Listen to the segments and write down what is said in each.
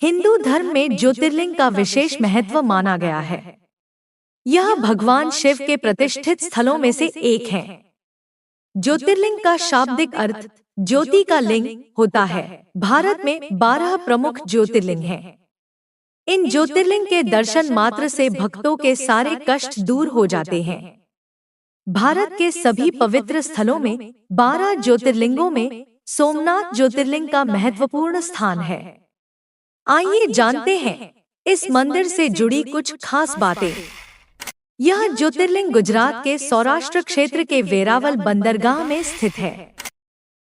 हिंदू धर्म में ज्योतिर्लिंग का विशेष महत्व माना गया है। यह भगवान शिव के प्रतिष्ठित स्थलों में से एक है। ज्योतिर्लिंग का शाब्दिक अर्थ ज्योति का लिंग होता है। भारत में 12 प्रमुख ज्योतिर्लिंग हैं। इन ज्योतिर्लिंग के दर्शन मात्र से भक्तों के सारे कष्ट दूर हो जाते हैं। भारत के सभी पवित्र स्थलों में 12 ज्योतिर्लिंगों में सोमनाथ ज्योतिर्लिंग का महत्वपूर्ण स्थान है। आइए जानते हैं इस मंदिर से जुड़ी कुछ खास बातें। यह ज्योतिर्लिंग गुजरात के सौराष्ट्र क्षेत्र के वेरावल बंदरगाह में स्थित है।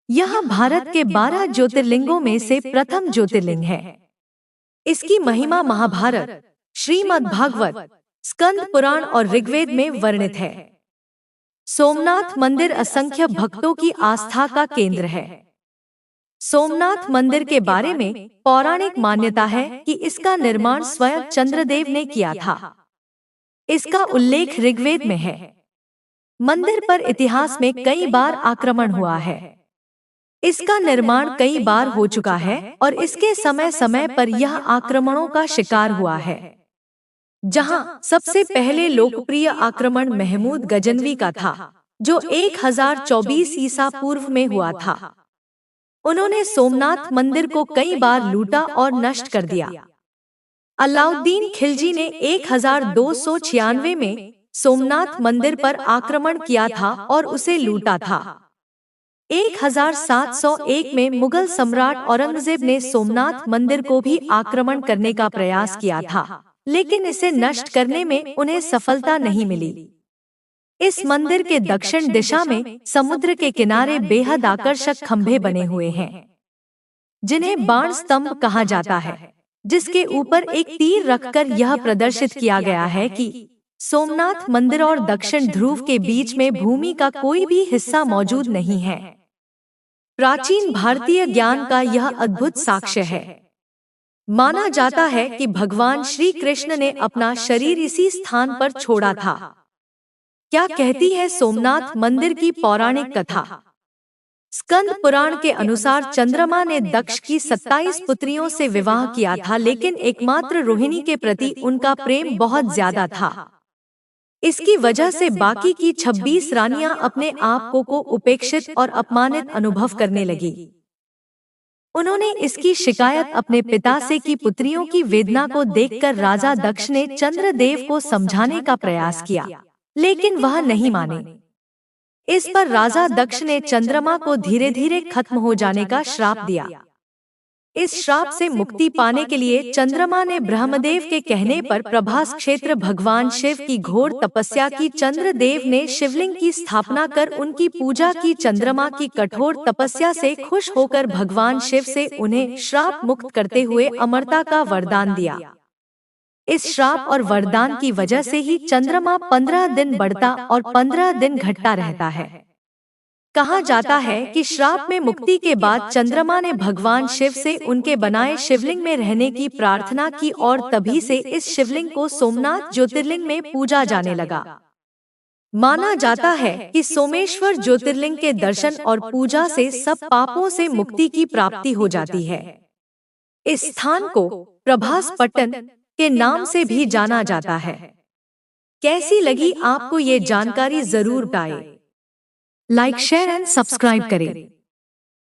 यह भारत के 12 ज्योतिर्लिंगों में से प्रथम ज्योतिर्लिंग है। इसकी महिमा महाभारत, श्रीमद् भागवत, स्कंद पुराण और ऋग्वेद में वर्णित है। सोमनाथ मंदिर असंख्य भक्तों की आस्था का केंद्र है। सोमनाथ मंदिर के बारे में पौराणिक मान्यता है कि इसका निर्माण स्वयं चंद्रदेव ने किया था। इसका उल्लेख ऋग्वेद में है। मंदिर पर इतिहास में कई बार आक्रमण हुआ है। इसका निर्माण कई बार हो चुका है और इसके समय समय पर यह आक्रमणों का शिकार हुआ है। जहां सबसे पहले लोकप्रिय आक्रमण महमूद गजनवी का था, जो 1024 ईसा पूर्व में हुआ था। उन्होंने सोमनाथ मंदिर को कई बार लूटा और नष्ट कर दिया। अलाउद्दीन खिलजी ने 1296 में सोमनाथ मंदिर पर आक्रमण किया था और उसे लूटा था। 1701 में मुगल सम्राट औरंगजेब ने सोमनाथ मंदिर को भी आक्रमण करने का प्रयास किया था, लेकिन इसे नष्ट करने में उन्हें सफलता नहीं मिली। इस मंदिर के दक्षिण दिशा में समुद्र के किनारे बेहद आकर्षक खंभे बने हुए हैं, जिन्हें बाण स्तंभ कहा जाता है, जिसके ऊपर एक तीर रखकर यह प्रदर्शित किया गया है कि सोमनाथ मंदिर और दक्षिण ध्रुव के बीच में भूमि का कोई भी हिस्सा मौजूद नहीं है। प्राचीन भारतीय ज्ञान का यह अद्भुत साक्ष्य है। माना जाता है कि भगवान श्री कृष्ण ने अपना शरीर इसी स्थान पर छोड़ा था। क्या कहती है सोमनाथ मंदिर की पौराणिक कथा? स्कंद पुराण के अनुसार चंद्रमा ने दक्ष की 27 पुत्रियों से विवाह किया था, लेकिन एकमात्र रोहिणी के प्रति उनका प्रेम बहुत ज्यादा था। इसकी वजह से बाकी की 26 रानियां अपने आप को उपेक्षित और अपमानित अनुभव करने लगी। उन्होंने इसकी शिकायत अपने पिता से की। पुत्रियों की वेदना को देखकर राजा दक्ष ने चंद्रदेव को समझाने का प्रयास किया, लेकिन वह नहीं माने। इस पर राजा दक्ष ने चंद्रमा को धीरे धीरे खत्म हो जाने का श्राप दिया। इस श्राप से मुक्ति पाने के लिए चंद्रमा ने ब्रह्मदेव के कहने पर प्रभास क्षेत्र भगवान शिव की घोर तपस्या की। चंद्रदेव ने शिवलिंग की स्थापना कर उनकी पूजा की। चंद्रमा की कठोर तपस्या से खुश होकर भगवान शिव से उन्हें श्राप मुक्त करते हुए अमरता का वरदान दिया। इस श्राप और वरदान की वजह से ही चंद्रमा 15 दिन बढ़ता और 15 दिन घटता रहता है। कहा जाता है कि श्राप में मुक्ति के बाद चंद्रमा ने भगवान शिव से उनके बनाए शिवलिंग में रहने की प्रार्थना की और तभी से इस शिवलिंग को सोमनाथ ज्योतिर्लिंग में पूजा जाने लगा। माना जाता है कि सोमेश्वर ज्योतिर्लिंग के दर्शन और पूजा से सब पापों से मुक्ति की प्राप्ति हो जाती है। इस स्थान को प्रभास पट्टन के नाम से भी जाना जाता है। कैसी लगी आपको ये जानकारी? जरूर बताएं। लाइक, शेयर एंड सब्सक्राइब करें।